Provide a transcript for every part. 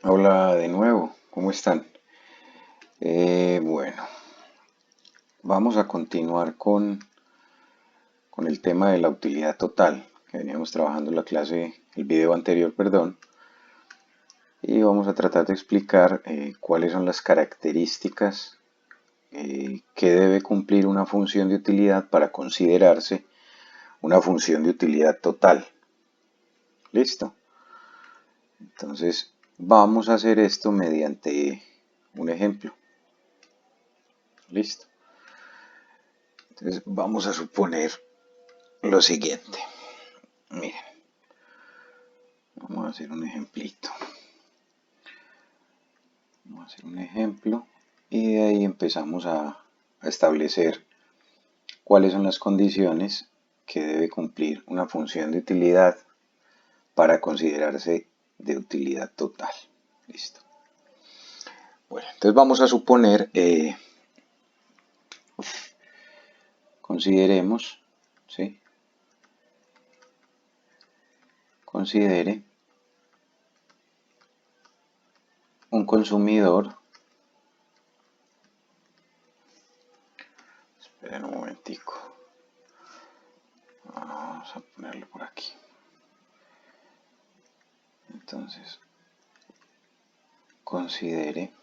Hola de nuevo, ¿cómo están? Bueno, vamos a continuar con el tema de la utilidad total, que veníamos trabajando en la clase, el video anterior, perdón, y vamos a tratar de explicar cuáles son las características que debe cumplir una función de utilidad para considerarse una función de utilidad total. ¿Listo? Entonces, vamos a hacer esto mediante un ejemplo. ¿Listo? Entonces, vamos a suponer lo siguiente. Miren, vamos a hacer un ejemplito. Vamos a hacer un ejemplo y de ahí empezamos a establecer cuáles son las condiciones que debe cumplir una función de utilidad para considerarse de utilidad total. Listo. Bueno, entonces vamos a suponer, consideremos, ¿sí? Considere un consumidor. Esperen un momentico. Vamos a ponerlo por aquí. Entonces, considere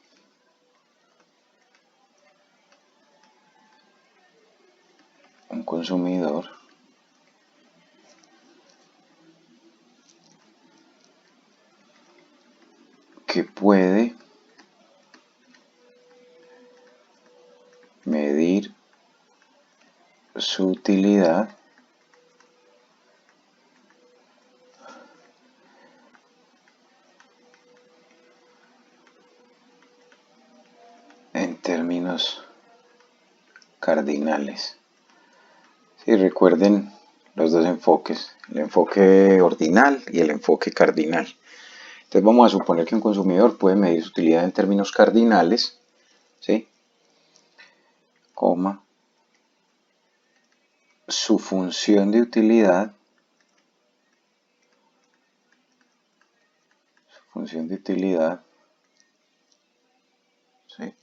un consumidor que puede medir su utilidad en términos cardinales. Si recuerden los dos enfoques, el enfoque ordinal y el enfoque cardinal. Entonces vamos a suponer que un consumidor puede medir su utilidad en términos cardinales, ¿sí? Coma, su función de utilidad, ¿sí?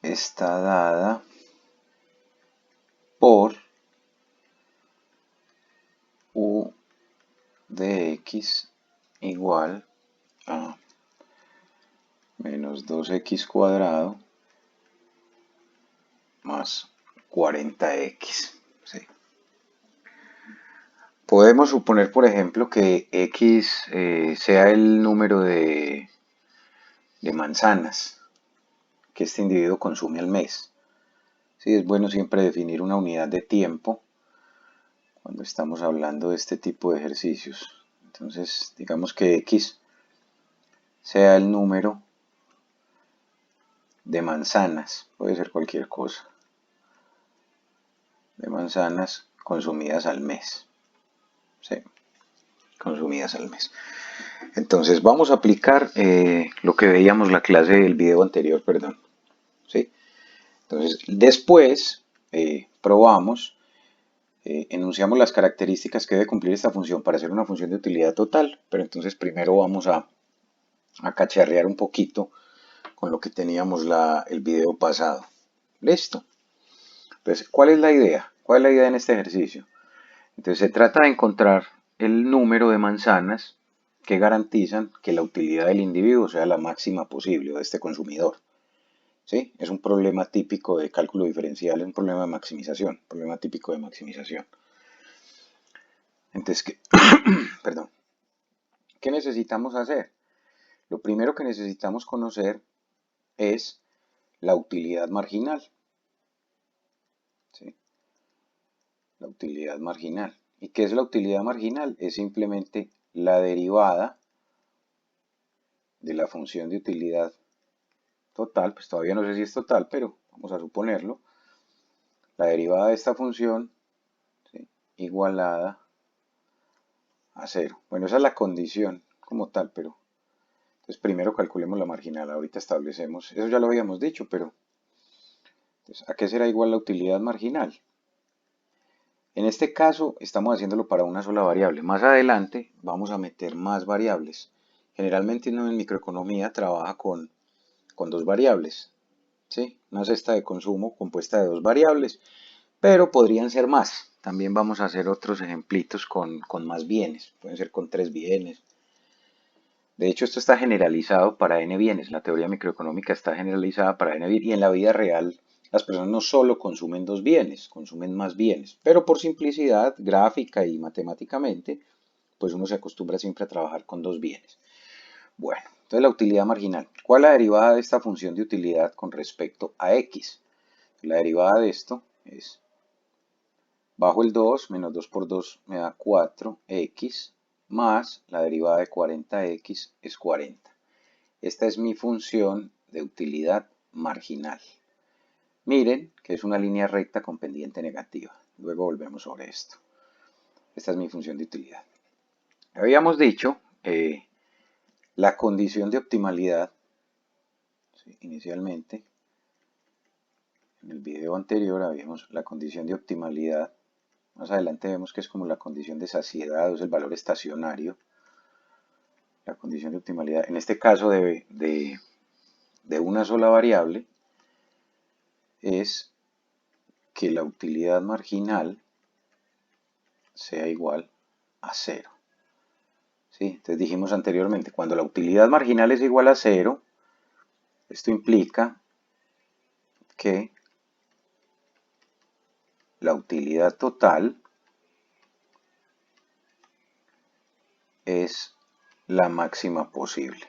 Está dada por u de x igual a menos 2x cuadrado más 40x. ¿Sí? Podemos suponer, por ejemplo, que x sea el número de manzanas que este individuo consume al mes. Sí, es bueno siempre definir una unidad de tiempo cuando estamos hablando de este tipo de ejercicios. Entonces, digamos que x sea el número de manzanas, puede ser cualquier cosa, de manzanas consumidas al mes. Sí, consumidas al mes. Entonces vamos a aplicar lo que veíamos la clase del video anterior, perdón. ¿Sí? Entonces después probamos, enunciamos las características que debe cumplir esta función para ser una función de utilidad total, pero entonces primero vamos a cacharrear un poquito con lo que teníamos el video pasado. ¿Listo? Entonces, ¿cuál es la idea? ¿Cuál es la idea en este ejercicio? Entonces se trata de encontrar el número de manzanas que garantizan que la utilidad del individuo sea la máxima posible o de este consumidor. ¿Sí? Es un problema típico de cálculo diferencial, es un problema de maximización, problema típico de maximización. Entonces, perdón, ¿qué necesitamos hacer? Lo primero que necesitamos conocer es la utilidad marginal. ¿Sí? La utilidad marginal. ¿Y qué es la utilidad marginal? Es simplemente la derivada de la función de utilidad total, pues todavía no sé si es total, pero vamos a suponerlo. La derivada de esta función, ¿sí?, igualada a 0. Bueno, esa es la condición como tal, pero entonces primero calculemos la marginal, ahorita establecemos, eso ya lo habíamos dicho, pero entonces, ¿a qué será igual la utilidad marginal? En este caso estamos haciéndolo para una sola variable. Más adelante vamos a meter más variables. Generalmente uno en microeconomía trabaja con dos variables, ¿sí? Una cesta de consumo compuesta de dos variables, pero podrían ser más. También vamos a hacer otros ejemplitos con más bienes. Pueden ser con tres bienes. De hecho, esto está generalizado para n bienes. La teoría microeconómica está generalizada para n bienes. Y en la vida real, las personas no solo consumen dos bienes, consumen más bienes. Pero por simplicidad gráfica y matemáticamente, pues uno se acostumbra siempre a trabajar con dos bienes. Bueno, entonces la utilidad marginal. ¿Cuál es la derivada de esta función de utilidad con respecto a x? La derivada de esto es bajo el 2 menos 2 por 2 me da 4x más la derivada de 40x es 40. Esta es mi función de utilidad marginal. Miren que es una línea recta con pendiente negativa. Luego volvemos sobre esto. Esta es mi función de utilidad. Habíamos dicho la condición de optimalidad, ¿sí? Inicialmente, en el video anterior habíamos la condición de optimalidad. Más adelante vemos que es como la condición de saciedad, o es el valor estacionario. La condición de optimalidad, en este caso de una sola variable, es que la utilidad marginal sea igual a 0. ¿Sí? Entonces dijimos anteriormente, cuando la utilidad marginal es igual a 0, esto implica que la utilidad total es la máxima posible.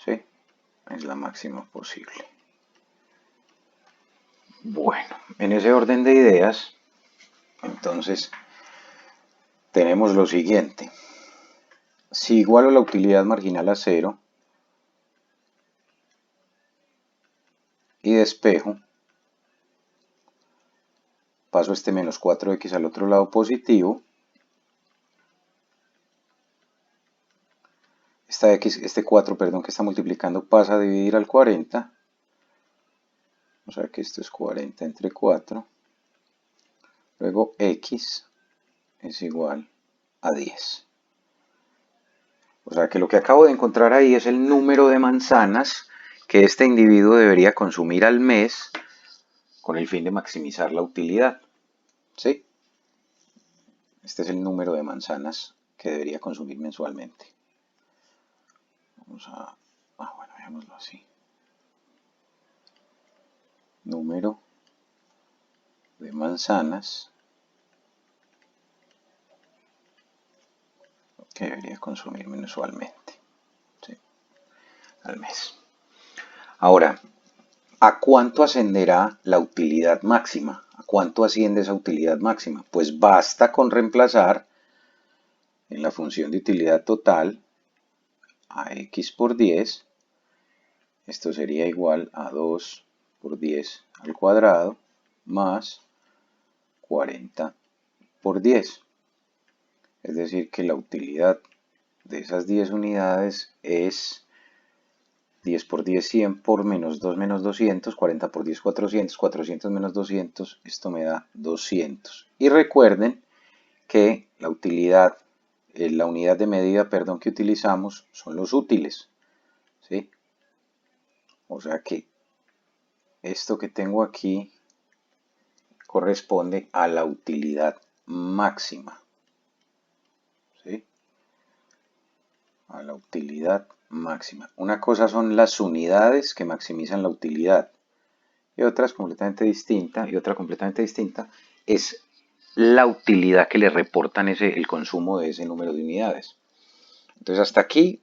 ¿Sí? Es la máxima posible. Bueno, en ese orden de ideas, entonces, tenemos lo siguiente. Si igualo la utilidad marginal a 0 y despejo, paso este menos 4x al otro lado positivo, este 4, perdón, que está multiplicando pasa a dividir al 40, o sea que esto es 40 entre 4, luego x es igual a 10. O sea que lo que acabo de encontrar ahí es el número de manzanas que este individuo debería consumir al mes con el fin de maximizar la utilidad. ¿Sí? Este es el número de manzanas que debería consumir mensualmente. Vamos a... bueno, dejémoslo así. Número de manzanas que debería consumir mensualmente. ¿Sí? Al mes. Ahora, ¿a cuánto ascenderá la utilidad máxima? ¿A cuánto asciende esa utilidad máxima? Pues basta con reemplazar en la función de utilidad total a x por 10. Esto sería igual a 2 por 10 al cuadrado más 40 por 10. Es decir, que la utilidad de esas 10 unidades es 10 por 10, 100 por menos 2 menos 200, 40 por 10, 400, 400 menos 200, esto me da 200. Y recuerden que la utilidad, la unidad de medida, perdón, que utilizamos son los útiles, ¿sí? O sea que esto que tengo aquí corresponde a la utilidad máxima, ¿sí? A la utilidad máxima. Una cosa son las unidades que maximizan la utilidad y otra completamente distinta es la utilidad que le reportan el consumo de ese número de unidades. Entonces hasta aquí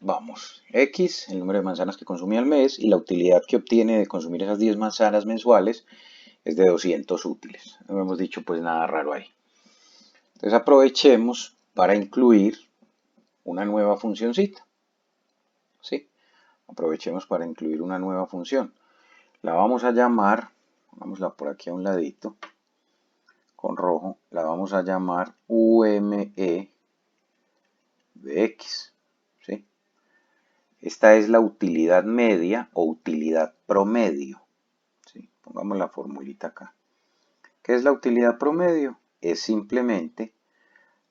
vamos. X, el número de manzanas que consumía al mes, y la utilidad que obtiene de consumir esas 10 manzanas mensuales es de 200 útiles. No hemos dicho pues nada raro ahí. Entonces aprovechemos para incluir una nueva funcioncita. ¿Sí? Aprovechemos para incluir una nueva función. La vamos a llamar, pongámosla por aquí a un ladito, con rojo, la vamos a llamar UME de X. ¿Sí? Esta es la utilidad media o utilidad promedio. ¿Sí? Pongamos la formulita acá. ¿Qué es la utilidad promedio? Es simplemente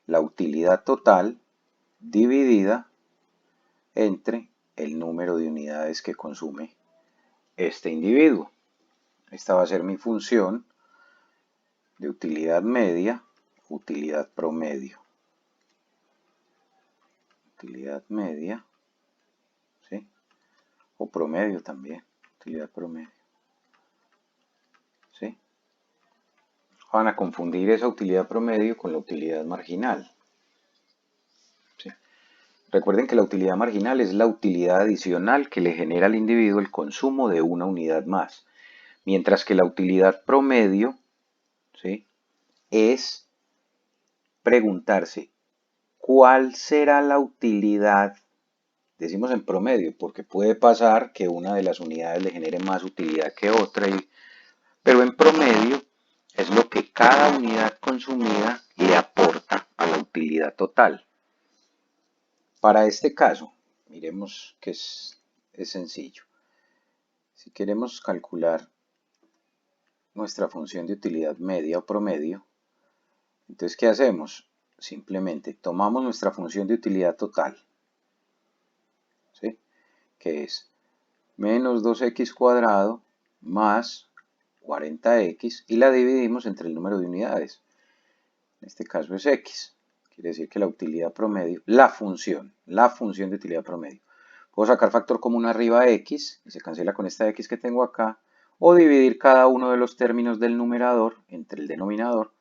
la utilidad total dividida entre el número de unidades que consume este individuo. Esta va a ser mi función de utilidad media, utilidad promedio. Utilidad media, ¿sí? O promedio también, utilidad promedio, ¿sí? Van a confundir esa utilidad promedio con la utilidad marginal, ¿sí? Recuerden que la utilidad marginal es la utilidad adicional que le genera al individuo el consumo de una unidad más, mientras que la utilidad promedio, ¿sí?, es preguntarse cuál será la utilidad. Decimos en promedio, porque puede pasar que una de las unidades le genere más utilidad que otra, pero en promedio es lo que cada unidad consumida le aporta a la utilidad total. Para este caso, miremos que es sencillo. Si queremos calcular nuestra función de utilidad media o promedio, entonces ¿qué hacemos? Simplemente tomamos nuestra función de utilidad total, ¿sí?, que es menos 2x cuadrado más 40x, y la dividimos entre el número de unidades. En este caso es x. Quiere decir que la utilidad promedio, la función de utilidad promedio. Puedo sacar factor común arriba de x, y se cancela con esta x que tengo acá, o dividir cada uno de los términos del numerador entre el denominador,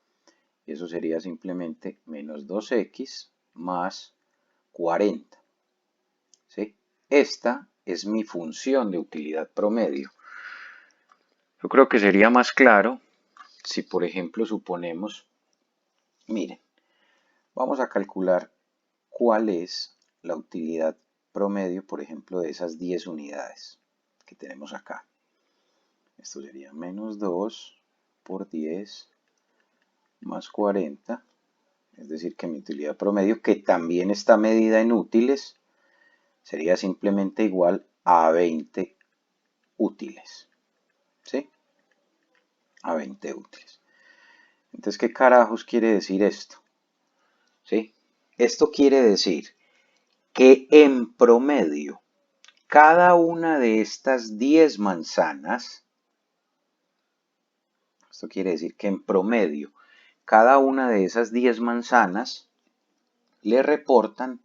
y eso sería simplemente menos 2x más 40. ¿Sí? Esta es mi función de utilidad promedio. Yo creo que sería más claro si, por ejemplo, suponemos, miren, vamos a calcular cuál es la utilidad promedio, por ejemplo, de esas 10 unidades que tenemos acá. Esto sería menos 2 por 10 más 40, es decir, que mi utilidad promedio, que también está medida en útiles, sería simplemente igual a 20 útiles. ¿Sí? A 20 útiles. Entonces, ¿qué carajos quiere decir esto? ¿Sí? Esto quiere decir que en promedio, cada una de estas 10 manzanas, esto quiere decir que en promedio, cada una de esas 10 manzanas le reportan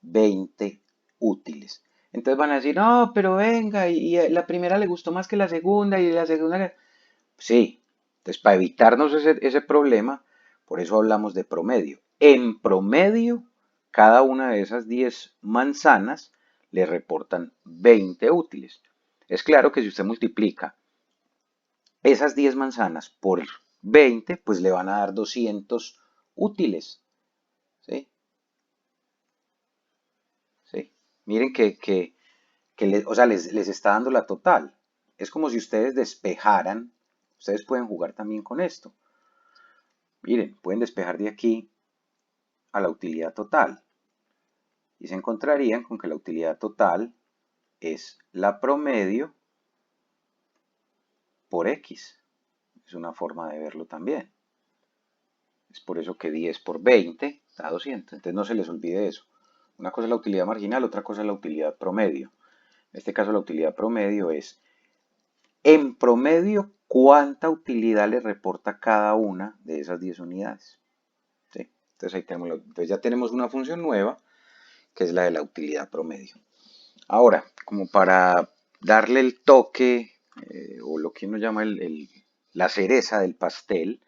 20 útiles. Entonces van a decir, no, pero venga, y la primera le gustó más que la segunda, y la segunda... Sí, entonces para evitarnos ese problema, por eso hablamos de promedio. En promedio, cada una de esas 10 manzanas le reportan 20 útiles. Es claro que si usted multiplica esas 10 manzanas por 20, pues le van a dar 200 útiles. ¿Sí? ¿Sí? Miren que les está dando la total. Es como si ustedes despejaran. Ustedes pueden jugar también con esto. Miren, pueden despejar de aquí a la utilidad total. Y se encontrarían con que la utilidad total es la promedio por x. Es una forma de verlo también. Es por eso que 10 por 20 da 200. Entonces no se les olvide eso. Una cosa es la utilidad marginal, otra cosa es la utilidad promedio. En este caso la utilidad promedio es, en promedio, cuánta utilidad le reporta cada una de esas 10 unidades. ¿Sí? Entonces ahí tenemos, entonces ya tenemos una función nueva, que es la de la utilidad promedio. Ahora, como para darle el toque, o lo que uno llama la cereza del pastel,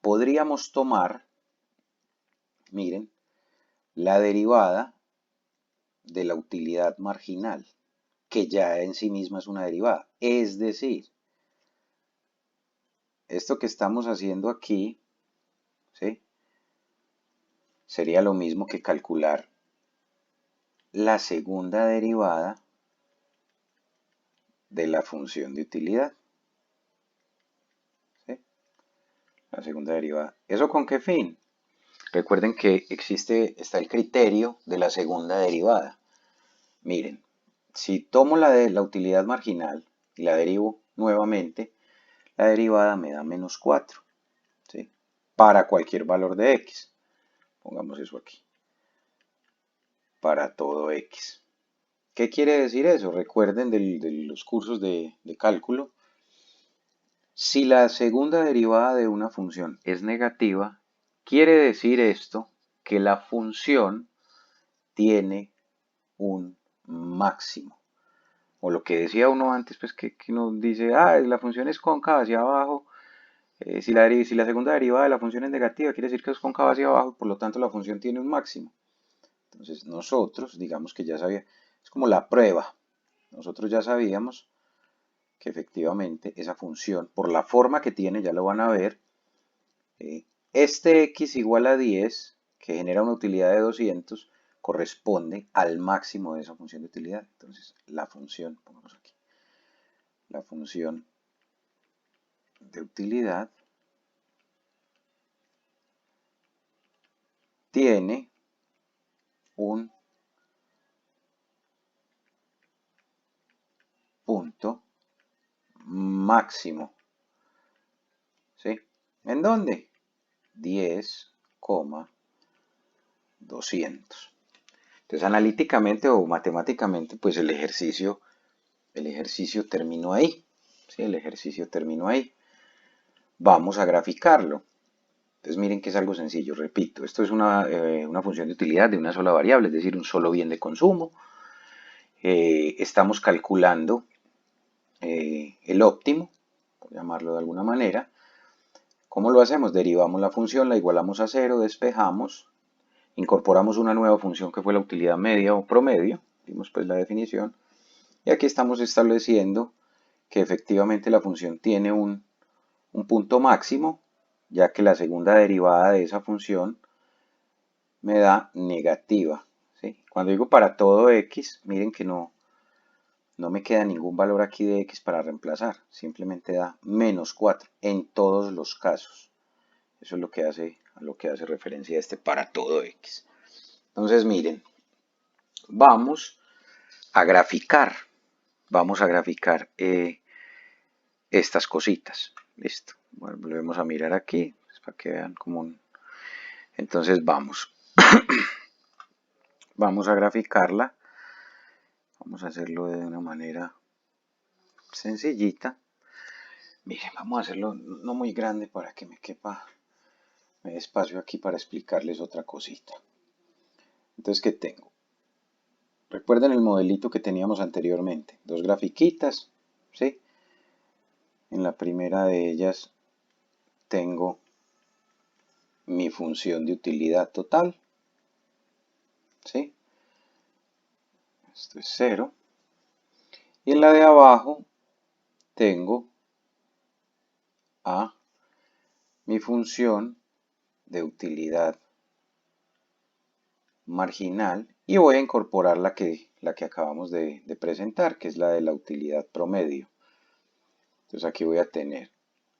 podríamos tomar, miren, la derivada de la utilidad marginal, que ya en sí misma es una derivada. Es decir, esto que estamos haciendo aquí, ¿sí?, sería lo mismo que calcular la segunda derivada de la función de utilidad. ¿Sí? La segunda derivada. ¿Eso con qué fin? Recuerden que está el criterio de la segunda derivada. Miren, si tomo la utilidad marginal y la derivo nuevamente, la derivada me da menos 4, ¿sí? Para cualquier valor de x. Pongamos eso aquí. Para todo x. ¿Qué quiere decir eso? Recuerden de los cursos de cálculo. Si la segunda derivada de una función es negativa, quiere decir esto que la función tiene un máximo. O lo que decía uno antes, pues que nos dice, la función es cóncava hacia abajo. Si la segunda derivada de la función es negativa, quiere decir que es cóncava hacia abajo, por lo tanto la función tiene un máximo. Entonces nosotros, digamos que ya sabía, es como la prueba. Nosotros ya sabíamos que efectivamente esa función, por la forma que tiene, ya lo van a ver, este x igual a 10, que genera una utilidad de 200, corresponde al máximo de esa función de utilidad. Entonces, la función, pongamos aquí, la función de utilidad tiene un punto máximo. ¿Sí? ¿En dónde? 10,200. Entonces, analíticamente o matemáticamente, pues el ejercicio terminó ahí. ¿Sí? El ejercicio terminó ahí. Vamos a graficarlo. Entonces miren que es algo sencillo, repito, esto es una función de utilidad de una sola variable, es decir, un solo bien de consumo. Estamos calculando el óptimo, por llamarlo de alguna manera. ¿Cómo lo hacemos? Derivamos la función, la igualamos a 0, despejamos, incorporamos una nueva función que fue la utilidad media o promedio, dimos pues la definición, y aquí estamos estableciendo que efectivamente la función tiene un punto máximo, ya que la segunda derivada de esa función me da negativa. ¿Sí? Cuando digo para todo x, miren que no me queda ningún valor aquí de x para reemplazar, simplemente da menos 4 en todos los casos. Eso es a lo que hace referencia a este para todo x. Entonces miren, vamos a graficar estas cositas. Listo. Bueno, volvemos a mirar aquí para que vean cómo. Entonces vamos a graficarla. Vamos a hacerlo de una manera sencillita. Miren, vamos a hacerlo no muy grande para que me dé espacio aquí para explicarles otra cosita. Entonces, ¿qué tengo? Recuerden el modelito que teníamos anteriormente. Dos grafiquitas, ¿sí? En la primera de ellas tengo mi función de utilidad total, ¿sí? Esto es 0. Y en la de abajo tengo a mi función de utilidad marginal y voy a incorporar la que acabamos de presentar, que es la de la utilidad promedio. Entonces aquí voy a tener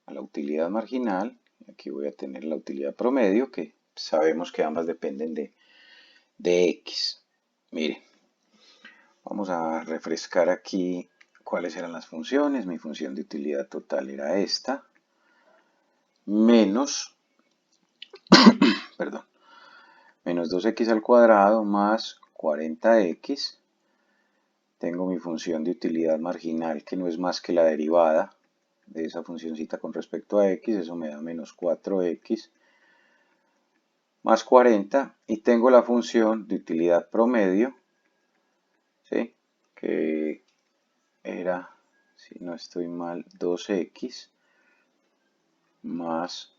a la utilidad marginal, y aquí voy a tener la utilidad promedio, que sabemos que ambas dependen de x. Miren, vamos a refrescar aquí cuáles eran las funciones. Mi función de utilidad total era esta, menos, perdón, menos 2x al cuadrado más 40x. Tengo mi función de utilidad marginal, que no es más que la derivada de esa funcioncita con respecto a x, eso me da menos 4x más 40, y tengo la función de utilidad promedio, ¿sí? Que era, si no estoy mal, 2x más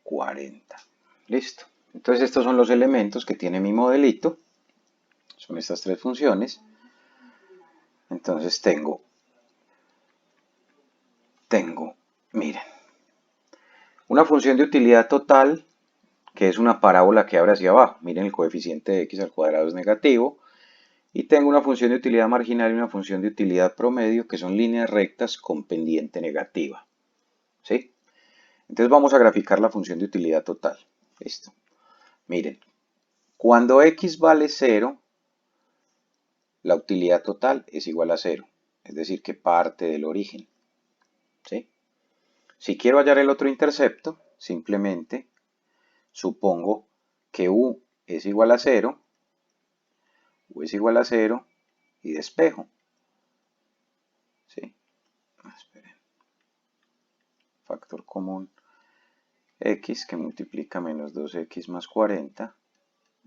40. Listo. Entonces estos son los elementos que tiene mi modelito, son estas tres funciones. Entonces tengo, miren, una función de utilidad total, que es una parábola que abre hacia abajo. Miren, el coeficiente de x al cuadrado es negativo. Y tengo una función de utilidad marginal y una función de utilidad promedio, que son líneas rectas con pendiente negativa. ¿Sí? Entonces vamos a graficar la función de utilidad total. Listo. Miren, cuando x vale 0, la utilidad total es igual a 0. Es decir, que parte del origen. ¿Sí? Si quiero hallar el otro intercepto, simplemente supongo que U es igual a 0, U es igual a 0 y despejo. ¿Sí? Esperen. Factor común x que multiplica menos 2x más 40.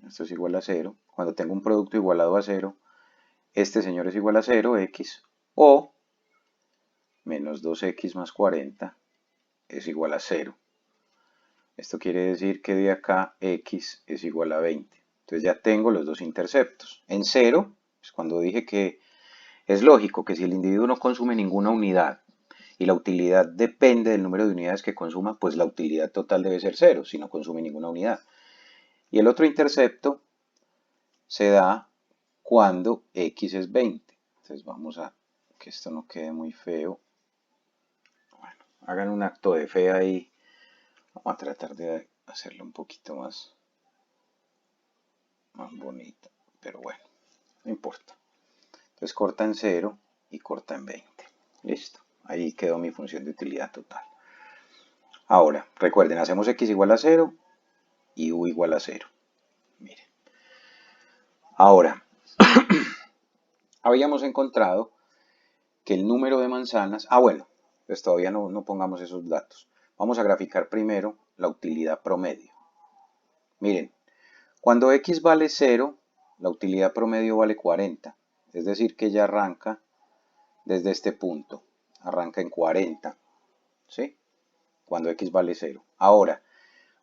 Esto es igual a 0. Cuando tengo un producto igualado a 0, este señor es igual a 0, x, o menos 2x más 40 es igual a 0. Esto quiere decir que de acá x es igual a 20. Entonces ya tengo los dos interceptos. En 0, pues cuando dije que es lógico que si el individuo no consume ninguna unidad y la utilidad depende del número de unidades que consuma, pues la utilidad total debe ser 0 si no consume ninguna unidad. Y el otro intercepto se da cuando x es 20. Entonces vamos a que esto no quede muy feo. Bueno, hagan un acto de fe ahí. Vamos a tratar de hacerlo un poquito más bonito. Pero bueno, no importa. Entonces corta en 0 y corta en 20. Listo. Ahí quedó mi función de utilidad total. Ahora, recuerden, hacemos x igual a 0 y u igual a 0. Miren. Ahora, habíamos encontrado que el número de manzanas... bueno, pues todavía no pongamos esos datos. Vamos a graficar primero la utilidad promedio. Miren, cuando x vale 0, la utilidad promedio vale 40. Es decir, que ya arranca desde este punto. Arranca en 40. ¿Sí? Cuando x vale 0. Ahora,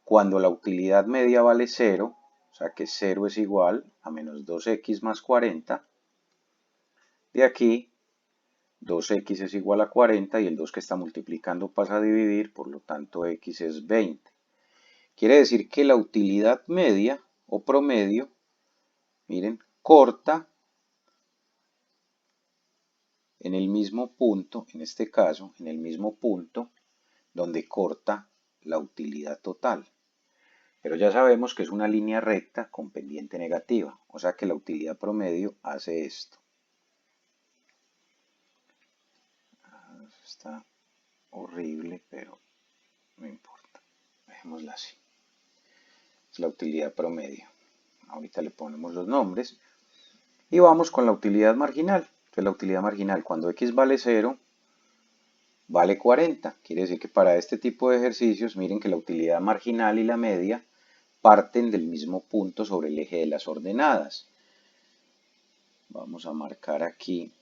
cuando la utilidad media vale 0, o sea que 0 es igual a menos 2x más 40, de aquí 2x es igual a 40 y el 2 que está multiplicando pasa a dividir, por lo tanto x es 20. Quiere decir que la utilidad media o promedio, miren, corta en el mismo punto, en este caso, en el mismo punto donde corta la utilidad total. Pero ya sabemos que es una línea recta con pendiente negativa, o sea que la utilidad promedio hace esto. Está horrible, pero no importa. Dejémosla así. Es la utilidad promedio. Ahorita le ponemos los nombres. Y vamos con la utilidad marginal. Entonces la utilidad marginal, cuando x vale 0, vale 40. Quiere decir que para este tipo de ejercicios, miren que la utilidad marginal y la media parten del mismo punto sobre el eje de las ordenadas. Vamos a marcar aquí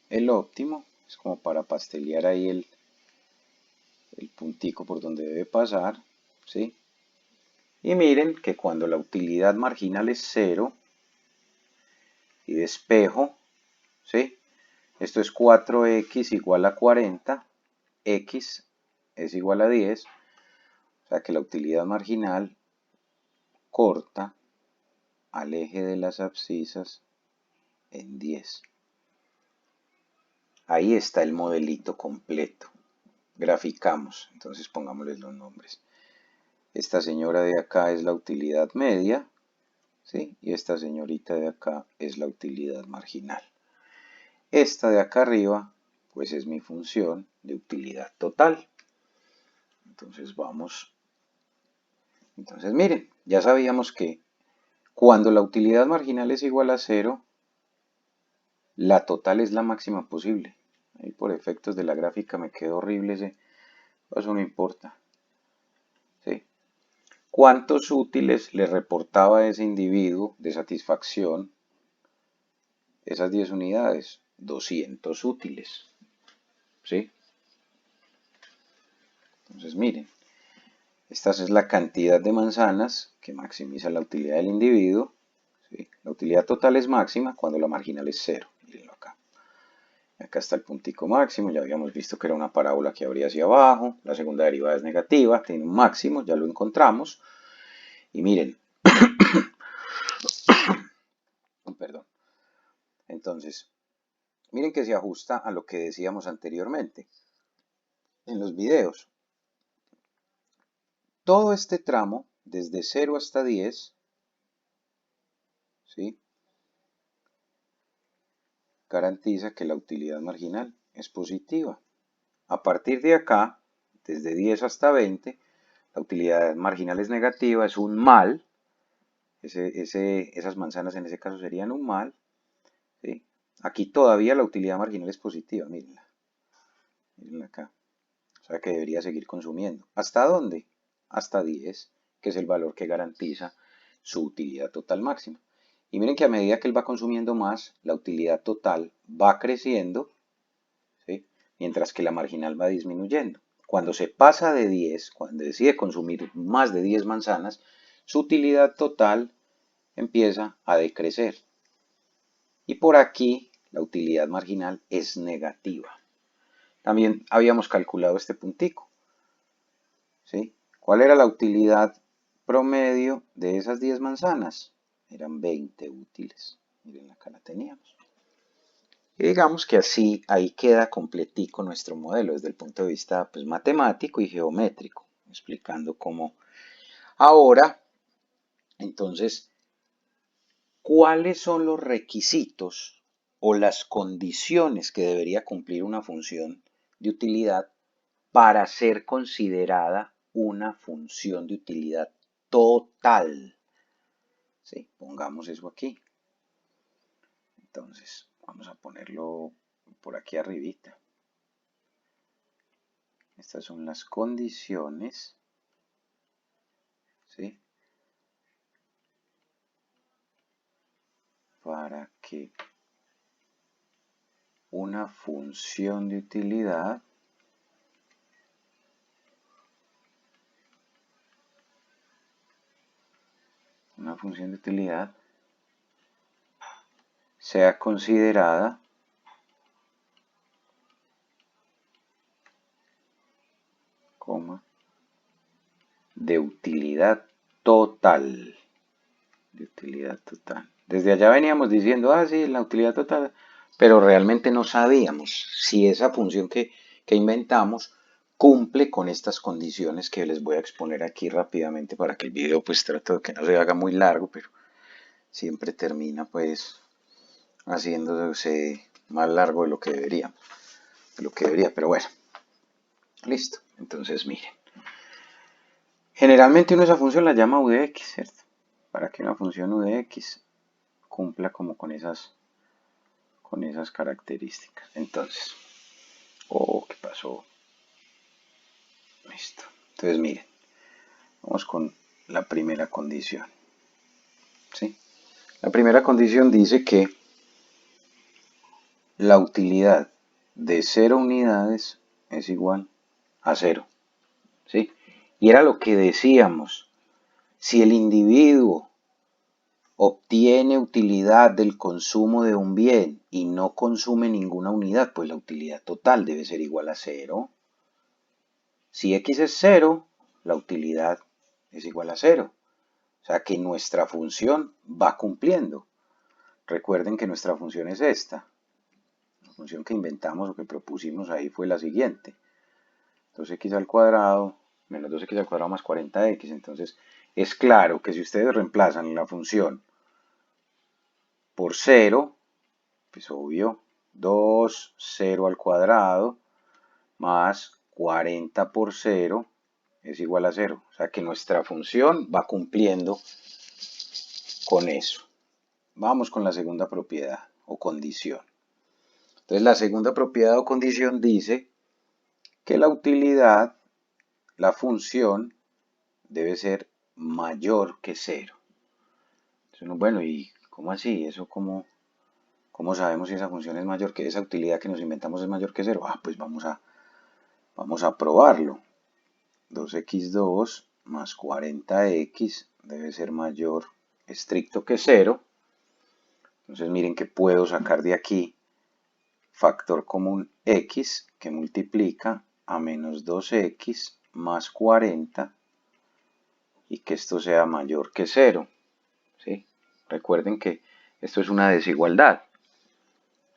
el óptimo. Es como para pastelear ahí el puntico por donde debe pasar. ¿Sí? Y miren que cuando la utilidad marginal es 0 y despejo, ¿sí? Esto es 4x igual a 40, x es igual a 10, o sea que la utilidad marginal corta al eje de las abscisas en 10. Ahí está el modelito completo. Graficamos, entonces pongámosles los nombres. Esta señora de acá es la utilidad media, ¿sí? Y esta señorita de acá es la utilidad marginal. Esta de acá arriba, pues es mi función de utilidad total. Entonces vamos. Entonces miren, ya sabíamos que cuando la utilidad marginal es igual a 0, la total es la máxima posible. Ahí por efectos de la gráfica me quedó horrible ese. Eso no importa. ¿Sí? ¿Cuántos útiles le reportaba a ese individuo de satisfacción esas 10 unidades? 200 útiles. ¿Sí? Entonces miren, esta es la cantidad de manzanas que maximiza la utilidad del individuo. ¿Sí? La utilidad total es máxima cuando la marginal es 0. Mírenlo acá. Acá está el puntico máximo. Ya habíamos visto que era una parábola que abría hacia abajo. La segunda derivada es negativa. Tiene un máximo. Ya lo encontramos. Y miren. Perdón. Entonces, miren que se ajusta a lo que decíamos anteriormente en los videos. Todo este tramo, desde 0 hasta 10, ¿sí? Garantiza que la utilidad marginal es positiva. A partir de acá, desde 10 hasta 20, la utilidad marginal es negativa, es un mal. Esas manzanas en ese caso serían un mal. ¿Sí? Aquí todavía la utilidad marginal es positiva, mírenla. Mírenla acá. O sea que debería seguir consumiendo. ¿Hasta dónde? Hasta 10, que es el valor que garantiza su utilidad total máxima. Y miren que a medida que él va consumiendo más, la utilidad total va creciendo, ¿sí? Mientras que la marginal va disminuyendo. Cuando se pasa de 10, cuando decide consumir más de 10 manzanas, su utilidad total empieza a decrecer. Y por aquí la utilidad marginal es negativa. También habíamos calculado este puntico, ¿sí? ¿Cuál era la utilidad promedio de esas 10 manzanas? Eran 20 útiles. Miren, acá la teníamos. Y digamos que así, ahí queda completico nuestro modelo desde el punto de vista pues, matemático y geométrico, explicando cómo. Ahora, entonces, ¿cuáles son los requisitos o las condiciones que debería cumplir una función de utilidad para ser considerada una función de utilidad total? ¿Sí? Pongamos eso aquí. Entonces, vamos a ponerlo por aquí arribita. Estas son las condiciones, ¿sí? Para que una función de utilidad sea considerada de utilidad total. De utilidad total. Desde allá veníamos diciendo, sí, la utilidad total, pero realmente no sabíamos si esa función que inventamos cumple con estas condiciones que les voy a exponer aquí rápidamente para que el video pues trato de que no se haga muy largo, pero siempre termina pues haciéndose más largo de lo que debería, pero bueno, listo. Entonces miren, generalmente uno esa función la llama u de x, ¿cierto? Para que una función u de x cumpla como con esas características. Entonces, ¿qué pasó? Listo. Entonces miren, vamos con la primera condición. ¿Sí? La primera condición dice que la utilidad de 0 unidades es igual a 0. ¿Sí? Y era lo que decíamos. Si el individuo obtiene utilidad del consumo de un bien y no consume ninguna unidad, pues la utilidad total debe ser igual a 0. Si x es 0, la utilidad es igual a 0. O sea que nuestra función va cumpliendo. Recuerden que nuestra función es esta. La función que inventamos o que propusimos ahí fue la siguiente. 2x al cuadrado menos 2x al cuadrado más 40x. Entonces es claro que si ustedes reemplazan la función por 0, pues obvio, 2, 0 al cuadrado más 40 por 0 es igual a 0. O sea que nuestra función va cumpliendo con eso. Vamos con la segunda propiedad o condición. Entonces la segunda propiedad o condición dice que la utilidad, la función, debe ser mayor que 0. Entonces, bueno, ¿y cómo así? ¿Eso cómo sabemos si esa función es mayor que esa utilidad que nos inventamos es mayor que 0? Pues vamos a probarlo. 2x2 más 40x debe ser mayor estricto que 0. Entonces miren que puedo sacar de aquí factor común x que multiplica a menos 2x más 40 y que esto sea mayor que 0. ¿Sí? Recuerden que esto es una desigualdad.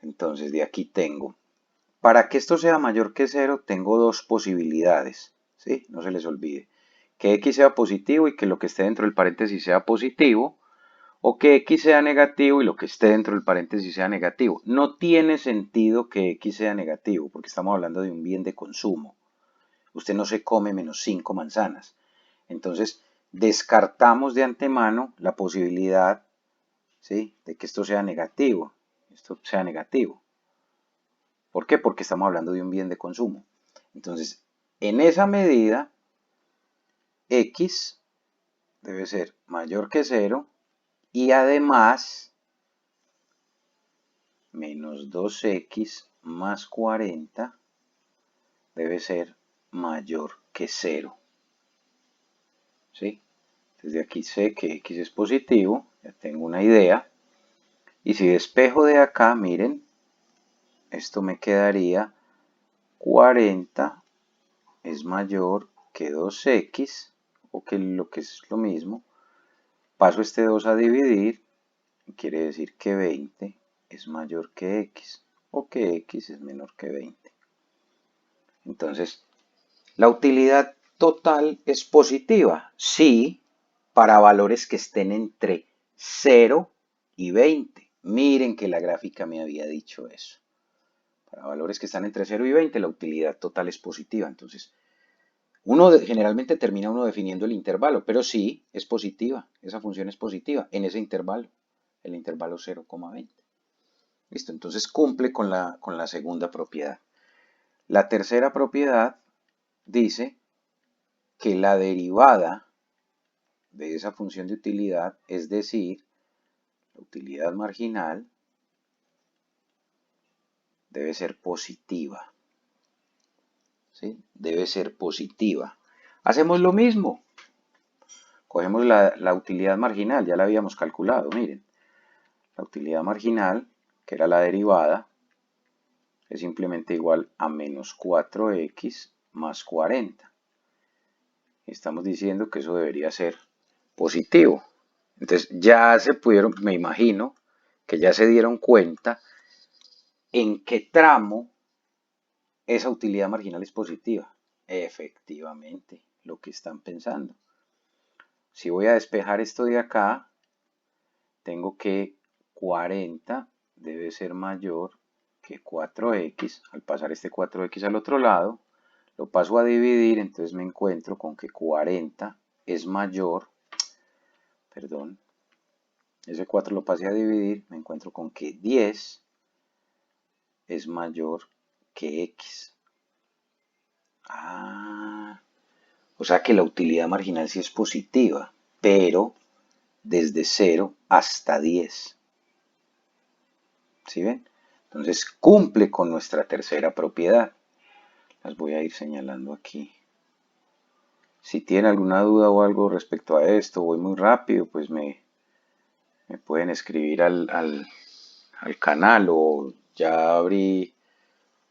Entonces de aquí tengo, para que esto sea mayor que 0, tengo dos posibilidades. ¿Sí? No se les olvide. Que x sea positivo y que lo que esté dentro del paréntesis sea positivo, o que x sea negativo y lo que esté dentro del paréntesis sea negativo. No tiene sentido que x sea negativo, porque estamos hablando de un bien de consumo. Usted no se come menos 5 manzanas. Entonces, descartamos de antemano la posibilidad, ¿sí?, de que esto sea negativo. ¿Por qué? Porque estamos hablando de un bien de consumo. Entonces, en esa medida, X debe ser mayor que 0 y además menos 2x más 40 debe ser mayor que 0. ¿Sí? Desde aquí sé que x es positivo, ya tengo una idea. Y si despejo de acá, miren, esto me quedaría 40 es mayor que 2x, o que lo que es lo mismo. Paso este 2 a dividir, quiere decir que 20 es mayor que x, o que x es menor que 20. Entonces, la utilidad total es positiva, sí, para valores que estén entre 0 y 20. Miren que la gráfica me había dicho eso. Para valores que están entre 0 y 20, la utilidad total es positiva. Entonces, generalmente termina uno definiendo el intervalo, pero sí, es positiva. Esa función es positiva en ese intervalo, el intervalo 0,20. Listo, entonces cumple con la segunda propiedad. La tercera propiedad dice que la derivada de esa función de utilidad, es decir, la utilidad marginal, debe ser positiva. ¿Sí? Debe ser positiva. Hacemos lo mismo. Cogemos la utilidad marginal, ya la habíamos calculado, miren. La utilidad marginal, que era la derivada, es simplemente igual a menos 4x más 40. Estamos diciendo que eso debería ser positivo. Entonces ya se pudieron, me imagino, que ya se dieron cuenta en qué tramo esa utilidad marginal es positiva. Efectivamente, lo que están pensando. Si voy a despejar esto de acá, tengo que 40 debe ser mayor que 4x. Al pasar este 4x al otro lado, lo paso a dividir, entonces me encuentro con que 40 es mayor, perdón, ese 4 lo pasé a dividir, me encuentro con que 10 es mayor que x. O sea que la utilidad marginal sí es positiva, pero desde 0 hasta 10. ¿Sí ven? Entonces cumple con nuestra tercera propiedad. Las voy a ir señalando aquí. Si tienen alguna duda o algo respecto a esto, voy muy rápido, pues me pueden escribir al canal, o ya abrí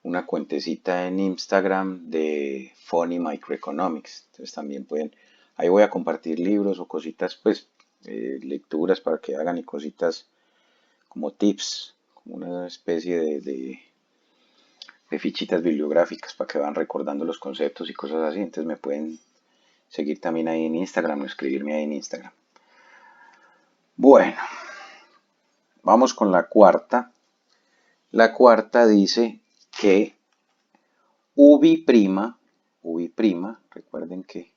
una cuentecita en Instagram de Funny Microeconomics. Entonces también pueden, ahí voy a compartir libros o cositas, pues lecturas para que hagan, y cositas como tips, como una especie de fichitas bibliográficas para que van recordando los conceptos y cosas así. Entonces me pueden seguir también ahí en Instagram o escribirme ahí en Instagram. Bueno, vamos con la cuarta. La cuarta dice que ubi', recuerden que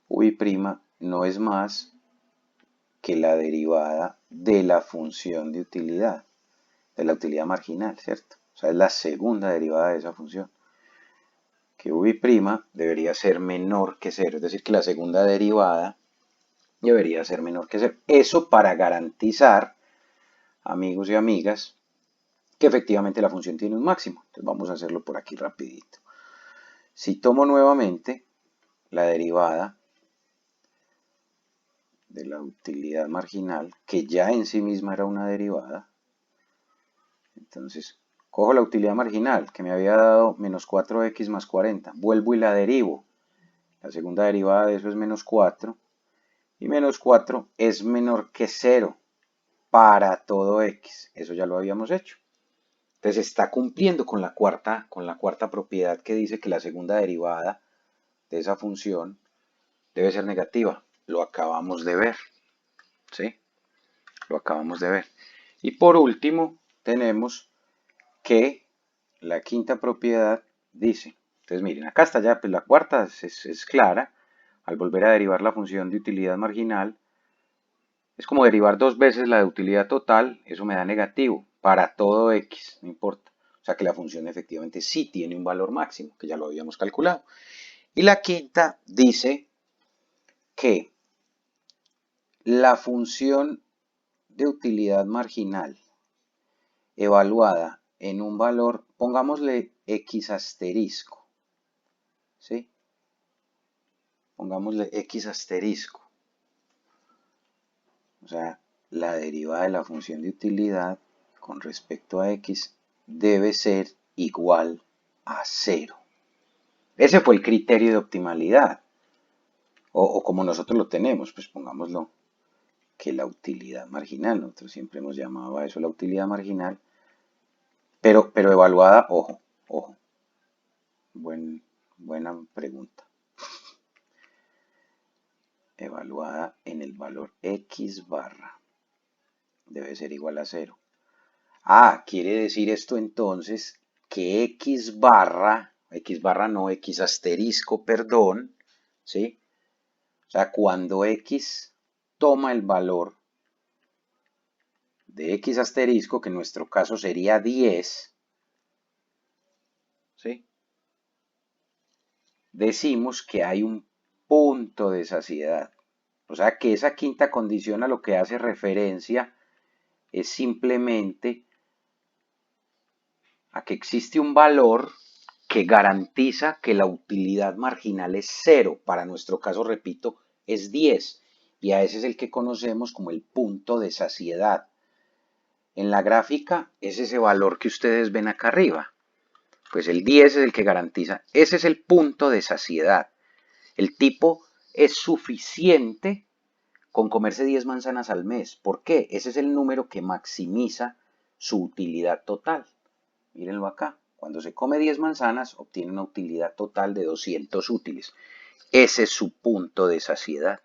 ubi' no es más que la derivada de la función de utilidad, de la utilidad marginal, ¿cierto? O sea, es la segunda derivada de esa función. Que ubi' debería ser menor que 0, es decir, que la segunda derivada debería ser menor que 0. Eso para garantizar, amigos y amigas, que efectivamente la función tiene un máximo. Entonces vamos a hacerlo por aquí rapidito. Si tomo nuevamente la derivada de la utilidad marginal, que ya en sí misma era una derivada, entonces cojo la utilidad marginal, que me había dado menos 4x más 40, vuelvo y la derivo. La segunda derivada de eso es menos 4, y menos 4 es menor que 0 para todo x. Eso ya lo habíamos hecho. Entonces está cumpliendo con la cuarta propiedad, que dice que la segunda derivada de esa función debe ser negativa. Lo acabamos de ver. ¿Sí? Lo acabamos de ver. Y por último, tenemos que la quinta propiedad dice, Entonces miren, acá está ya, pues la cuarta es clara. Al volver a derivar la función de utilidad marginal, es como derivar dos veces la de utilidad total, eso me da negativo para todo x, no importa. O sea que la función efectivamente sí tiene un valor máximo, que ya lo habíamos calculado. Y la quinta dice que la función de utilidad marginal evaluada en un valor, pongámosle x asterisco, ¿sí? Pongámosle x asterisco. O sea, la derivada de la función de utilidad con respecto a x debe ser igual a 0. Ese fue el criterio de optimalidad. O como nosotros lo tenemos, pues pongámoslo que la utilidad marginal, nosotros siempre hemos llamado a eso la utilidad marginal, pero evaluada, ojo, buena pregunta. Evaluada en el valor x barra debe ser igual a 0. Ah, quiere decir esto entonces que x barra no, x asterisco, perdón, ¿sí? O sea, cuando x toma el valor de x asterisco, que en nuestro caso sería 10, ¿sí? Decimos que hay un punto de saciedad. O sea, que esa quinta condición a lo que hace referencia es simplemente a que existe un valor que garantiza que la utilidad marginal es 0. Para nuestro caso, repito, es 10. Y a ese es el que conocemos como el punto de saciedad. En la gráfica es ese valor que ustedes ven acá arriba. Pues el 10 es el que garantiza. Ese es el punto de saciedad. El tipo es suficiente con comerse 10 manzanas al mes. ¿Por qué? Ese es el número que maximiza su utilidad total. Mírenlo acá. Cuando se come 10 manzanas, obtiene una utilidad total de 200 útiles. Ese es su punto de saciedad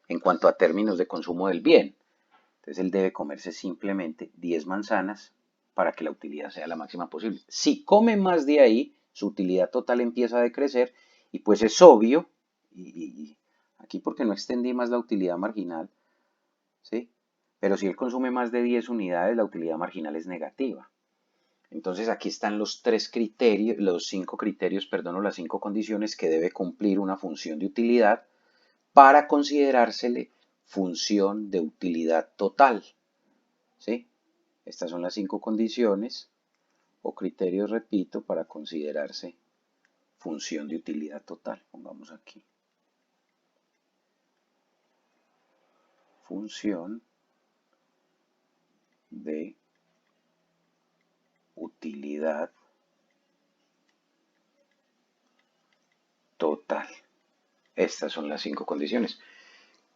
en cuanto a términos de consumo del bien. Entonces él debe comerse simplemente 10 manzanas para que la utilidad sea la máxima posible. Si come más de ahí, su utilidad total empieza a decrecer y pues es obvio, y aquí porque no extendí más la utilidad marginal, ¿sí? Pero si él consume más de 10 unidades, la utilidad marginal es negativa. Entonces aquí están los 5 criterios, perdón, o las 5 condiciones que debe cumplir una función de utilidad para considerársele función de utilidad total. ¿Sí? Estas son las 5 condiciones o criterios, repito, para considerarse función de utilidad total. Pongamos aquí. Función de utilidad total. Estas son las 5 condiciones.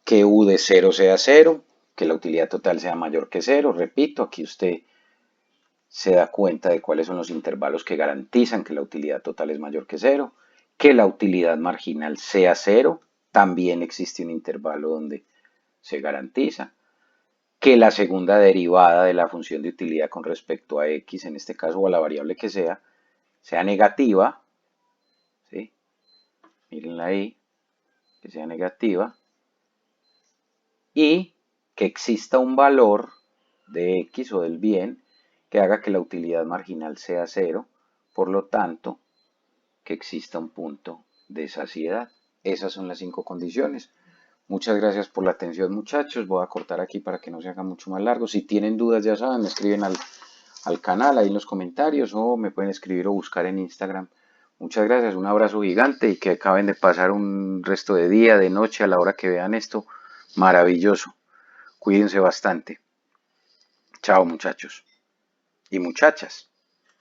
Que u de 0 sea 0, que la utilidad total sea mayor que 0. Repito, aquí usted se da cuenta de cuáles son los intervalos que garantizan que la utilidad total es mayor que 0. Que la utilidad marginal sea 0. También existe un intervalo donde se garantiza. Que la segunda derivada de la función de utilidad con respecto a x, en este caso, o a la variable que sea negativa. ¿Sí? Mírenla ahí, que sea negativa. Y que exista un valor de x o del bien que haga que la utilidad marginal sea 0, por lo tanto, que exista un punto de saciedad. Esas son las 5 condiciones. Muchas gracias por la atención, muchachos. Voy a cortar aquí para que no se haga mucho más largo. Si tienen dudas, ya saben, me escriben al canal ahí en los comentarios o me pueden escribir o buscar en Instagram. Muchas gracias, un abrazo gigante y que acaben de pasar un resto de día, de noche, a la hora que vean esto. Maravilloso. Cuídense bastante. Chao, muchachos y muchachas.